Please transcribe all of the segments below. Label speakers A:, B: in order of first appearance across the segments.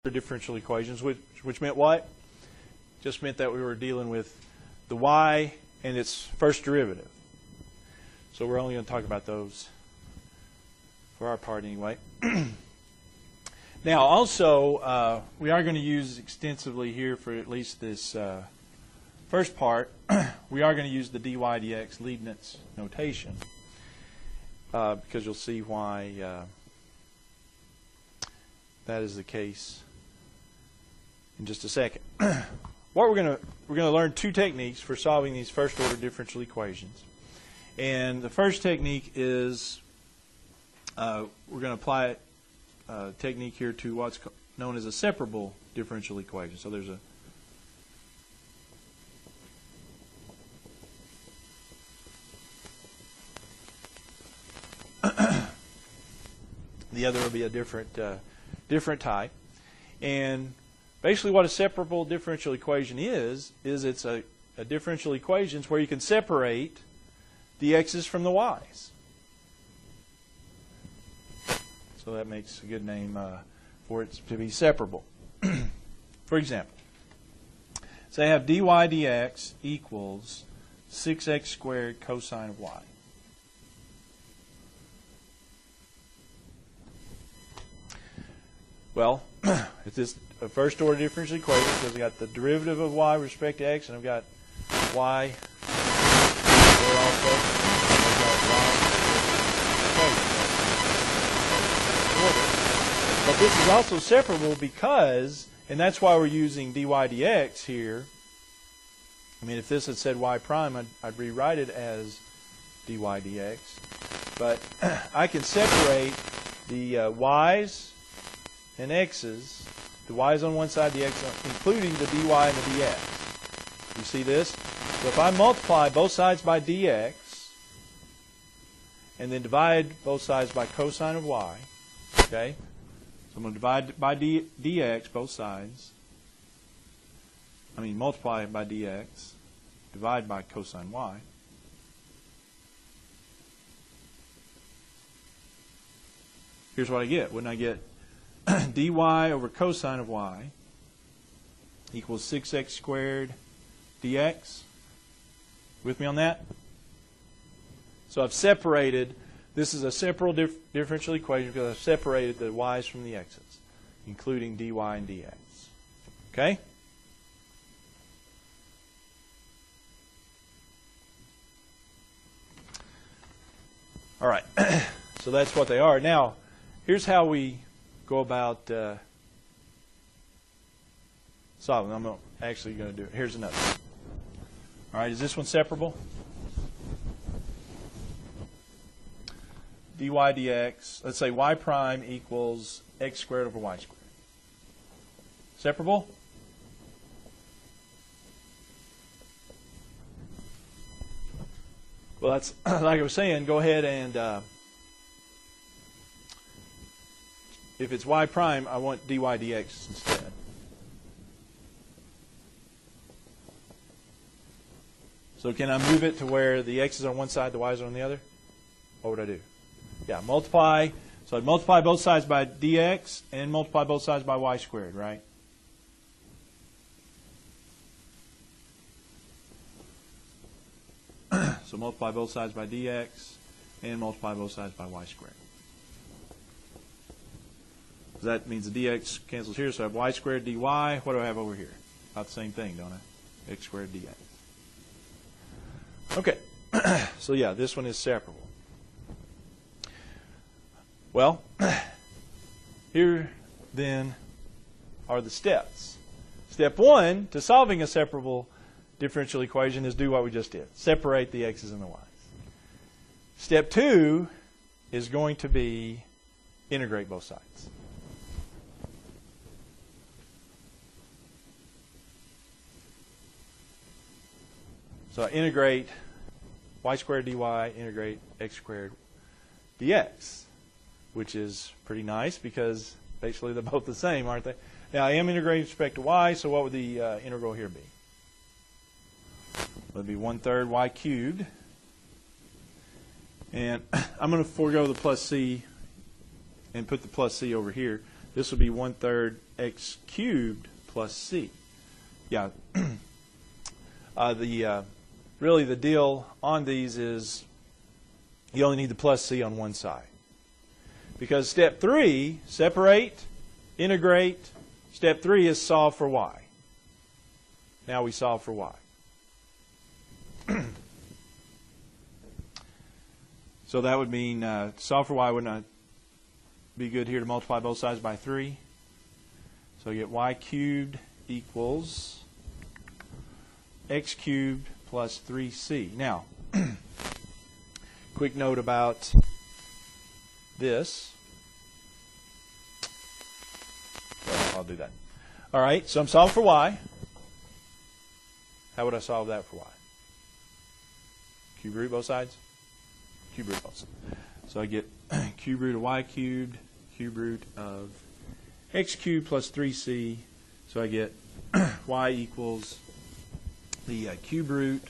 A: differential equations, which meant what? Just meant that we were dealing with the y and its first derivative. So we're only going to talk about those for our part anyway. Now also, we are going to use extensively here for at least this first part, we are going to use the dy dx Leibniz notation because you'll see why that is the case in just a second. We're going to learn two techniques for solving these first order differential equations. And the first technique is we're going to apply a technique here to what's known as a separable differential equation. So there's the other will be a different type. And basically what a separable differential equation is it's a differential equation where you can separate the x's from the y's. So that makes a good name for it to be separable. For example, say I have dy dx equals 6x squared cosine of y. Well, it's this a first order differential equation because I've got the derivative of y with respect to x, and I've got y there also. But this is also separable because, and that's why we're using dy dx here. I mean, if this had said y prime, I'd rewrite it as dy dx. But I can separate the y's and x's, the y's on one side, the x, including the dy and the dx. You see this? So if I multiply both sides by dx and then divide both sides by cosine of y, okay? So I'm going to divide by dx both sides. Multiply by dx, divide by cosine y. Here's what I get. Wouldn't I get dy over cosine of y equals 6x squared dx? With me on that? So I've separated, this is a separable differential equation because I've separated the y's from the x's, including dy and dx. Okay? All right. So that's what they are. Now, here's how we go about solving. I'm actually going to do it. Here's another. All right, is this one separable? dy dx, let's say y prime equals x squared over y squared. Separable? Well, that's like I was saying, go ahead and if it's y prime, I want dy dx instead. So can I move it to where the x is on one side, the y is on the other? What would I do? Yeah, multiply. So I'd multiply both sides by dx and multiply both sides by y squared, right? So multiply both sides by dx and multiply both sides by y squared. That means the dx cancels here, so I have y squared dy. What do I have over here? About the same thing, don't I? X squared dx. Okay, so yeah, this one is separable. Well, here then are the steps. Step one to solving a separable differential equation is do what we just did. Separate the x's and the y's. Step two is going to be integrate both sides. So I integrate y squared dy, integrate x squared dx, which is pretty nice because basically they're both the same, aren't they? Now I am integrating with respect to y, so what would the integral here be? It would be 1/3 y cubed. And I'm going to forego the plus c and put the plus c over here. this will be 1/3 x cubed plus c. Yeah. Really the deal on these is you only need the plus c on one side. Because step 3, separate, integrate. Step 3 is solve for y. Now we solve for y. So that would mean solve for y would not be good here to multiply both sides by 3. So you get y cubed equals x cubed plus 3c. Now, quick note about this. Well, I'll do that. All right, so I'm solving for y. How would I solve that for y? Cube root both sides? Cube root both sides. So I get cube root of y cubed, cube root of x cubed plus 3c. So I get y equals the cube root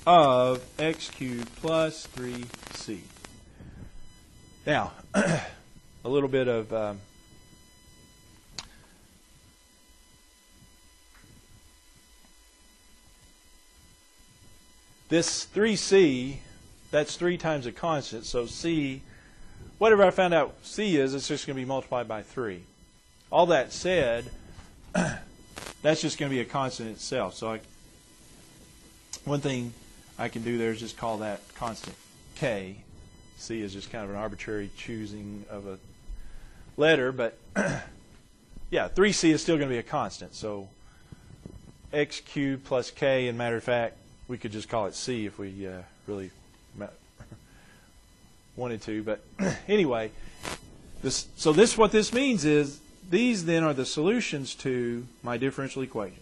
A: of x cubed plus 3c. Now, a little bit of this 3c, that's 3 times a constant, so c, whatever I found out c is, it's just going to be multiplied by 3. All that said, that's just going to be a constant itself. So one thing I can do there is just call that constant k. C is just kind of an arbitrary choosing of a letter, but yeah, 3c is still going to be a constant. So x cubed plus k, and matter of fact, we could just call it c if we really wanted to. But anyway, what this means is these then are the solutions to my differential equation.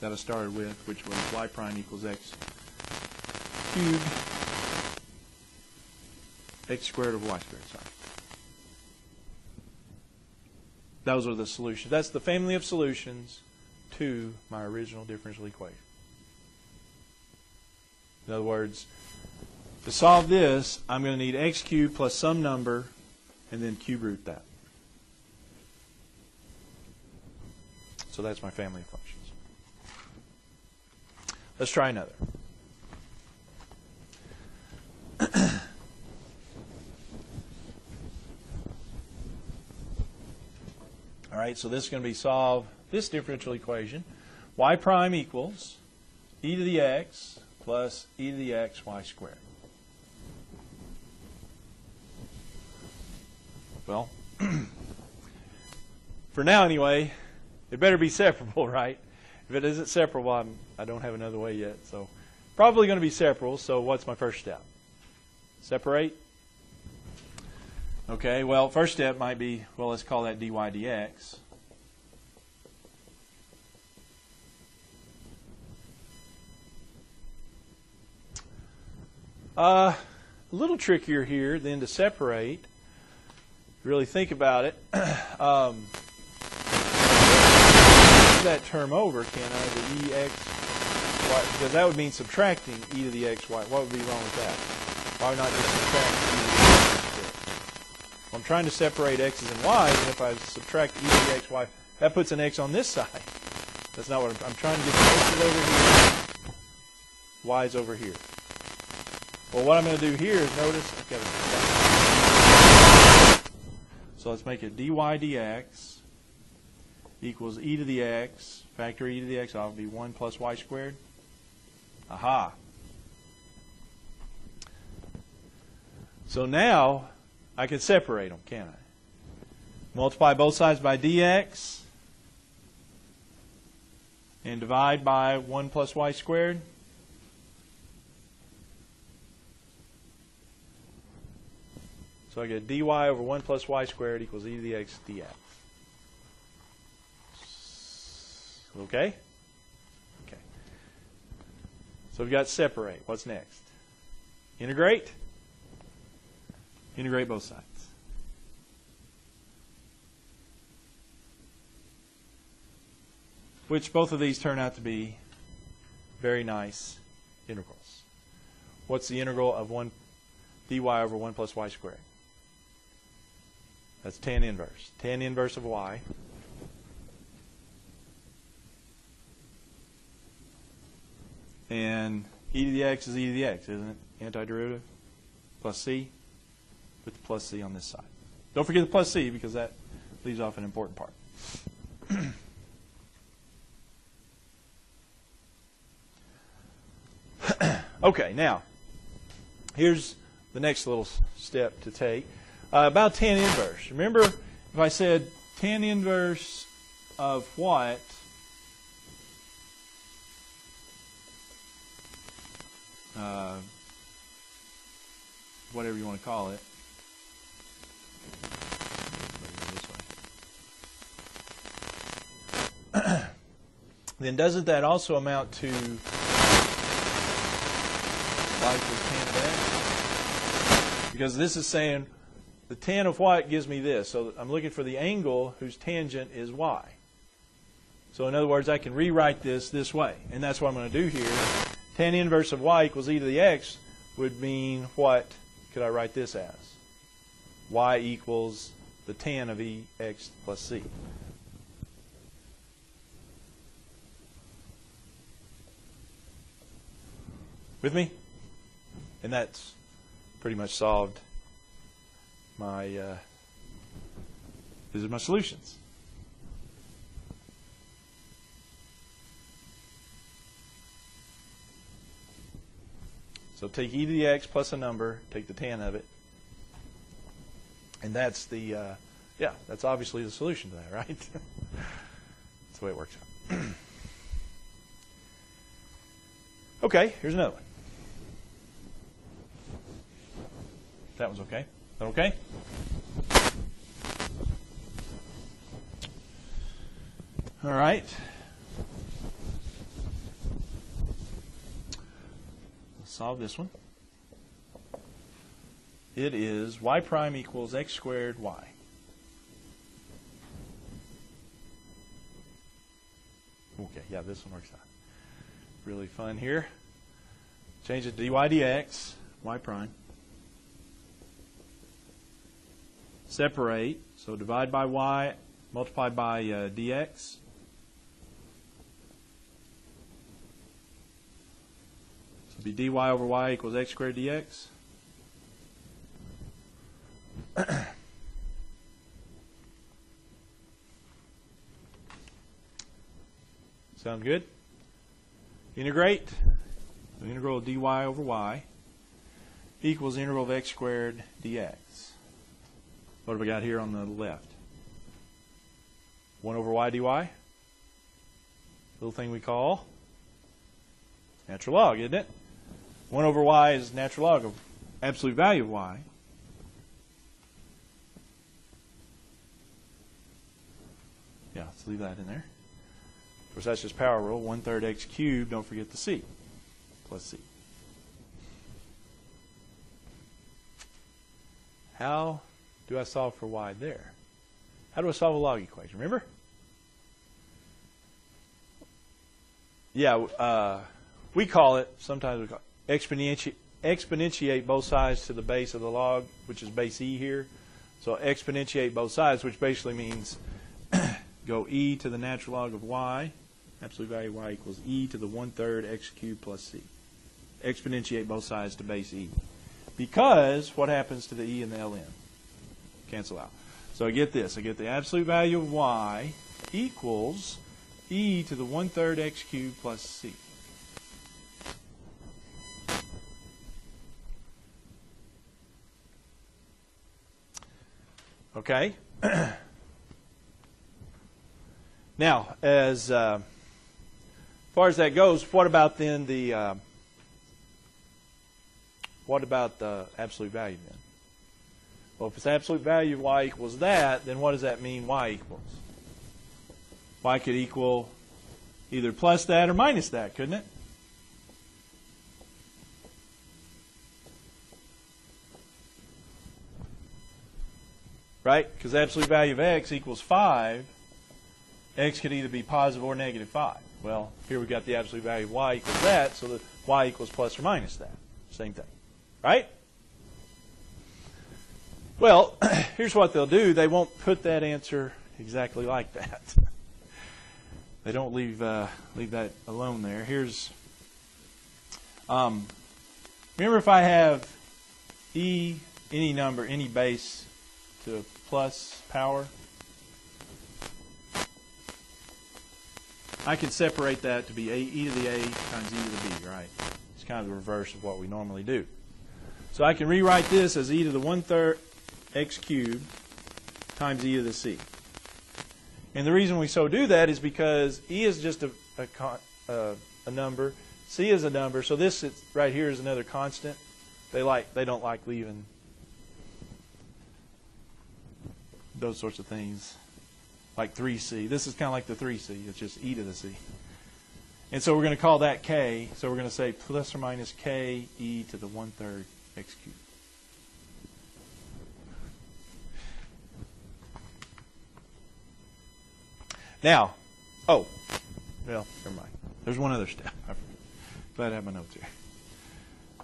A: That I started with, which was y prime equals x cubed, x squared over y squared. Sorry. Those are the solutions. That's the family of solutions to my original differential equation. In other words, to solve this, I'm going to need x cubed plus some number and then cube root that. So that's my family of functions. Let's try another. All right, so this is going to be solve this differential equation. Y prime equals e to the x plus e to the x y squared. Well, for now anyway, it better be separable, right? If it isn't separable, I don't have another way yet. So probably going to be separable, so what's my first step? Separate? Okay, well, first step might be, well, let's call that dy dx. A little trickier here than to separate. Really think about it. That term over, can I? The ex, y, because that would mean subtracting e to the x, y. What would be wrong with that? Why not just subtract e to the x? Well, I'm trying to separate x's and y's, and if I subtract e to the x, y, that puts an x on this side. That's not what I'm trying to get. The x is over here, y is over here. Well, what I'm going to do here is notice, so let's make it dy dx equals e to the x, factor e to the x off, be 1 plus y squared. Aha. So now I can separate them, can't I? Multiply both sides by dx and divide by 1 plus y squared. So I get dy over 1 plus y squared equals e to the x dx. Okay? Okay. So we've got separate. What's next? Integrate? Integrate both sides. Which both of these turn out to be very nice integrals. What's the integral of 1 dy over 1 plus y squared. That's tan inverse. Tan inverse of y. And e to the x is e to the x, isn't it? Antiderivative plus c. Put the plus c on this side. Don't forget the plus c because that leaves off an important part. Okay, now, here's the next little step to take. About tan inverse. Remember, if I said tan inverse of what? Whatever you want to call it. Then doesn't that also amount to y equals tan of x? Because this is saying the tan of what gives me this. So I'm looking for the angle whose tangent is y. So in other words, I can rewrite this way. And that's what I'm going to do here. Tan inverse of y equals e to the x would mean what could I write this as? Y equals the tan of ex plus c. With me? And that's pretty much solved my, these are my solutions. So take e to the x plus a number, take the tan of it, and that's the, yeah, that's obviously the solution to that, right? That's the way it works out. Okay, here's another one. That was okay. Is that okay? All right. Let's solve this one. It is y prime equals x squared y. Okay, yeah, this one works out. Really fun here. Change it to dy dx, y prime. Separate, so divide by y, multiply by dx. So it'll be dy over y equals x squared dx. Sound good? Integrate. The integral of dy over y equals the integral of x squared dx. What have we got here on the left? 1 over y dy. Little thing we call natural log, isn't it? 1 over y is natural log of absolute value of y. Yeah, let's leave that in there. Of course, that's just power rule. 1/3 x cubed, don't forget the c, plus c. How do I solve for y there? How do I solve a log equation? Remember? Yeah, we call it, sometimes we call it, exponentiate both sides to the base of the log, which is base e here. So exponentiate both sides, which basically means go e to the natural log of y, absolute value of y equals e to the 1/3 x cubed plus c. Exponentiate both sides to base e. Because what happens to the e and the ln? Cancel out. So I get this. I get the absolute value of y equals e to the 1/3 x cubed plus c. Okay. Now, as far as that goes, what about then the what about the absolute value then? Well, if it's absolute value of y equals that, then what does that mean y equals? Y could equal either plus that or minus that, couldn't it? Right? Because absolute value of x equals 5. X could either be positive or negative 5. Well, here we've got the absolute value of y equals that, so that y equals plus or minus that. Same thing. Right? Well, here's what they'll do. They won't put that answer exactly like that. They don't leave that alone there. Here's, remember if I have e, any number, any base to a plus power, I can separate that to be e to the a times e to the b, right? It's kind of the reverse of what we normally do. So I can rewrite this as e to the 1/3 x cubed times e to the c. And the reason we so do that is because e is just a number, c is a number, so this right here is another constant. They don't like leaving those sorts of things, like 3c. This is kind of like the 3c. It's just e to the c. And so we're going to call that k. So we're going to say plus or minus k e to the 1/3 x cubed. Now, well, never mind. There's one other step. I'm glad I have my notes here.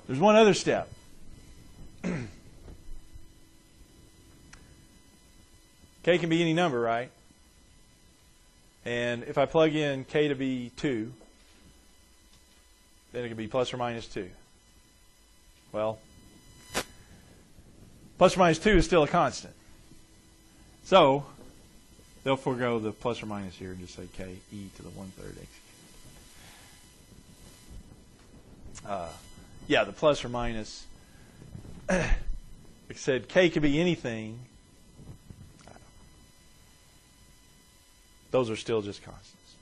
A: There's one other step. K can be any number, right? And if I plug in k to be 2, then it can be plus or minus 2. Well, plus or minus 2 is still a constant. So they'll forego the plus or minus here and just say k e to the 1/3 x cubed. Yeah, the plus or minus, like I said, k could be anything. Those are still just constants.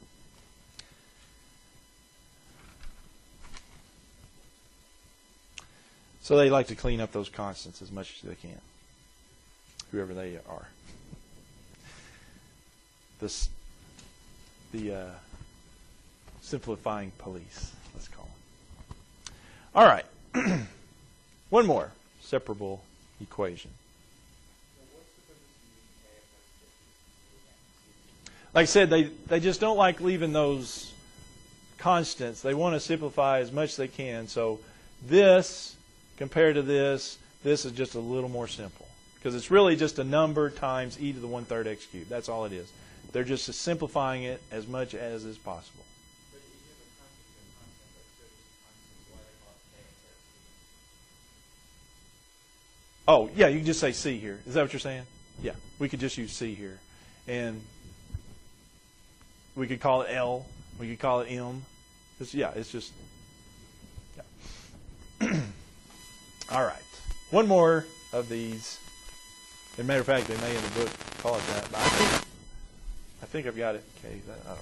A: So they like to clean up those constants as much as they can, whoever they are. The simplifying police, let's call them. All right. One more separable equation. Like I said, they just don't like leaving those constants. They want to simplify as much as they can. So this, compared to this is just a little more simple. Because it's really just a number times e to the 1/3 x cubed. That's all it is. They're just simplifying it as much as is possible. Oh, yeah, you can just say C here. Is that what you're saying? Yeah, we could just use C here. And we could call it L. We could call it M. It's just, yeah. All right. One more of these. As a matter of fact, they may in the book call it that. But I think I've got it. Okay, I don't know.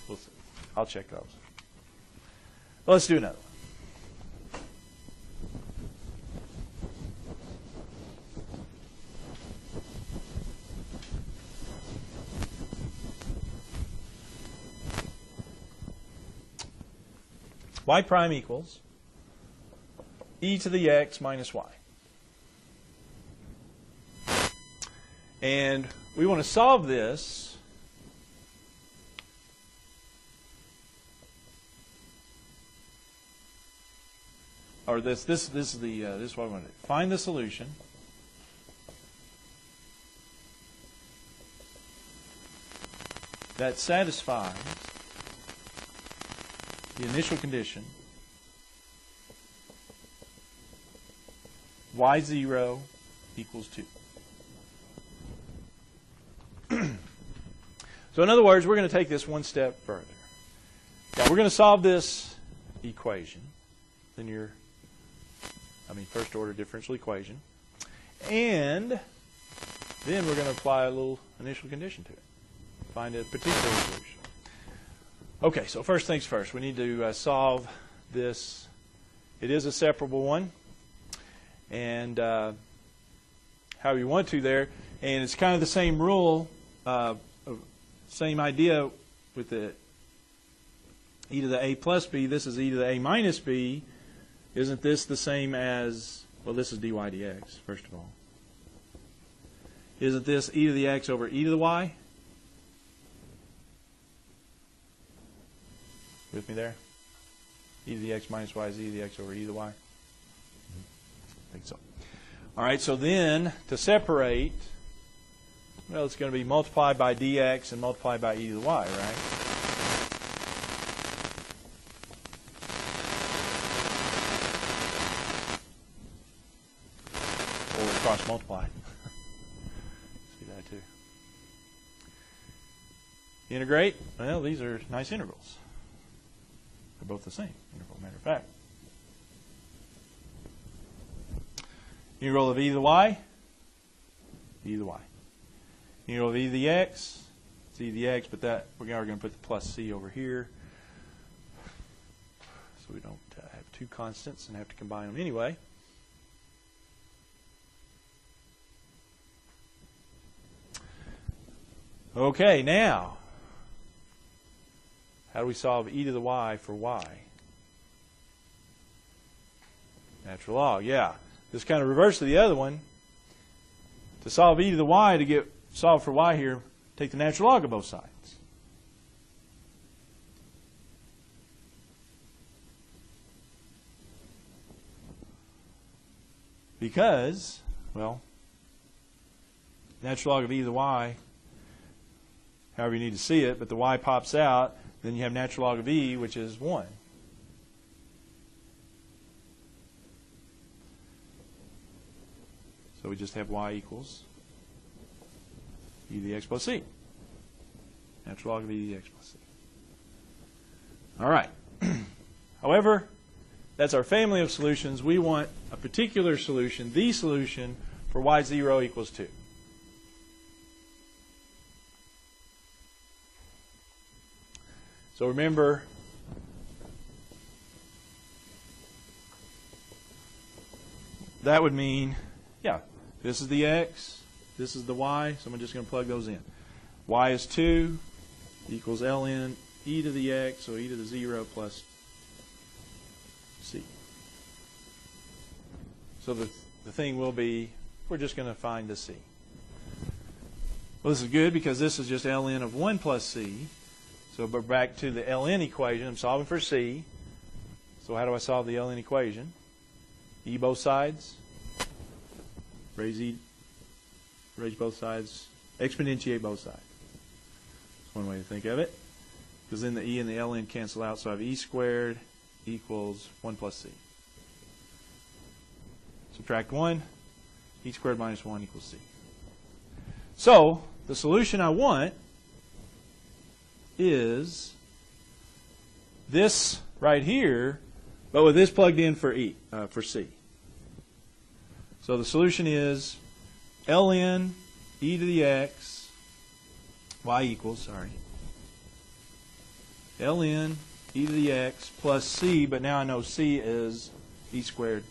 A: We'll see. I'll check those. Well, let's do another one. Y prime equals e to the x minus y. And we want to solve this or this is what I want to do. Find the solution that satisfies the initial condition y0 equals 2. So in other words, we're going to take this one step further. Now we're going to solve this equation, first order differential equation, and then we're going to apply a little initial condition to it. Find a particular solution. Okay, so first things first, we need to solve this. It is a separable one, and how you want to there, and it's kind of the same rule, same idea with the e to the a plus b. This is e to the a minus b. Isn't this the same as, well, this is dy dx, first of all. Isn't this e to the x over e to the y? With me there? E to the x minus y is e to the x over e to the y? I think so. All right, so then to separate, well, it's going to be multiplied by dx and multiplied by e to the y, right? Or cross multiply. See that too. Integrate, well, these are nice integrals. They're both the same integral, matter of fact. Integral of e to the y, e to the y. Integral of e to the x, it's e to the x, but that we're going to put the plus c over here, so we don't have two constants and have to combine them anyway. Okay, now, how do we solve e to the y for y? Natural log, yeah. This kind of reverse to the other one. To solve e to the y, to get solved for y here, take the natural log of both sides. Because, well, natural log of e to the y, however you need to see it, but the y pops out, then you have natural log of e, which is 1. So we just have y equals e to the x plus c. Natural log of e to the x plus c. All right. However, that's our family of solutions. We want a particular solution, the solution for y0 equals 2. So remember, that would mean, yeah, this is the x, this is the y, so I'm just going to plug those in. Y is 2 equals ln e to the x, so e to the 0 plus c. So the thing will be, we're just going to find the c. Well, this is good because this is just ln of 1 plus c. So we're back to the ln equation. I'm solving for c. So how do I solve the ln equation? E both sides. Raise both sides. Exponentiate both sides. That's one way to think of it. Because then the e and the ln cancel out. So I have e squared equals 1 plus c. Subtract 1. E squared minus 1 equals c. So the solution I want is this right here, but with this plugged in for for c. So the solution is ln e to the x, y equals, sorry, ln e to the x plus c, but now I know c is e squared